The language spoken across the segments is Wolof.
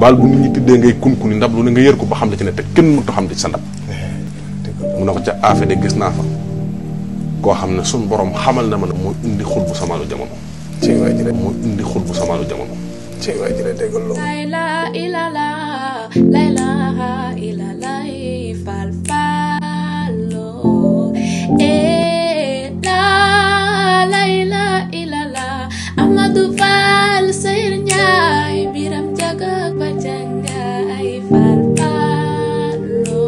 baal bu nit ñi tëddee ngay kunkuni ndab lu ne nga yër ko ba xam la ci ne te kenn mënut a xam li ci sa ndab mu ne ko ca affe de gis naa fa koo xam ne suñ borom xamal na ma ne moo indi xul bu samaalu jamono ci waay ji moo indi xul bu samaalu jamono ci waay ji déggal loolu la ilaha illallah fal falo la ilaha illallah Amadou Fall Seyr Njaay biram jaga bajangay fal falo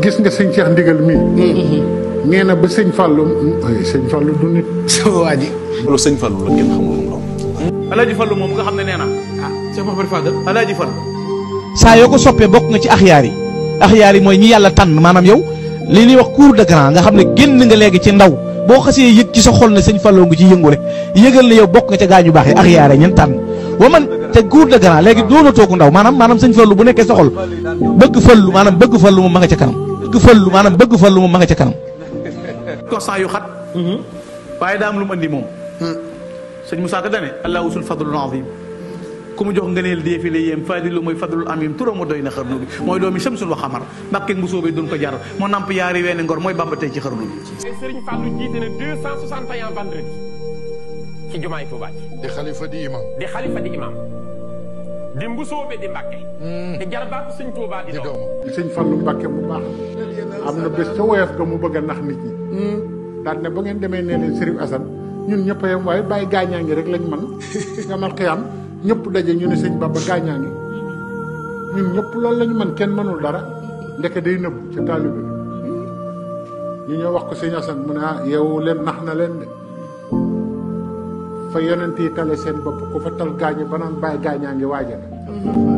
gis nga sëñ Cheikh Ndigal mii. nee na ba sëñ Fallou sëñ Fallou du nit. waa ji. loolu sëñ Fallou la kenn xamul lu mu doon. Alaaji Fallou moom nga xam ne nee na. Cheikh Mouhamed Fadel Alaaji Fallou. saa yoo ko soppee bokk nga ci axyaar yi. axyaar yi mooy ñi yàlla tànn maanaam yow li ñuy wax cour de grand nga xam ne génn nga léegi ci ndaw boo xasee yëg ci sa xol ne sëñ Fallou nga ci yëngu rek yëgal ne yow bokk nga ca gaañu baax yi axyaar yi ñen tànn wa man te cour de grand léegi doonatoo ko ndaw maanaam sëñ Fallou bu nekkee sa xol bëgg fallu moom ma nga ca kanam bëgg fallu moom ma nga ca kanam constant yu xat waaye daa am lu mu andi moom sëñ Moussa Ka dane allah usul fadlul azim ku mu jox ngëneel dee fi la yéem fadilu mooy fadlul amim turam ma doy na xarnu bi mooy doomi Shamsul wa xamar mbàkkeeg bu soobee duñ ko jar moo namp yaari weene ngor mooy bamba tey ci xarnu bi Serigne Fallou jiite na 261 vendredi ci jumaay Touba di xalifa di imam. di mbusoobe di Mbàkke di jarbaatu sëñ Touba di doom sëñ Fallou Mbàkke bu baax am na bés ca woyof ga mu bëgg a nax nit ñi daal ne ba ngeen demee nee leen Serigne Assane ñun ñëpp a yem waaye bàyyi gaañaa ngi rek lañ man nga mal xiyam ñëpp daje ñu ne sëñ Bamba gaañaa ngi ñun ñëpp loolu lañu man kenn mënul dara ndeke day nëbbu ca taalibe ñu ñëw wax ko sëñ Assane mu ne yow leen nax na leen de fa yonent yi tale seen bopp ku fa tal gaañu ba naan bàyyi gaañaa ngi waaja na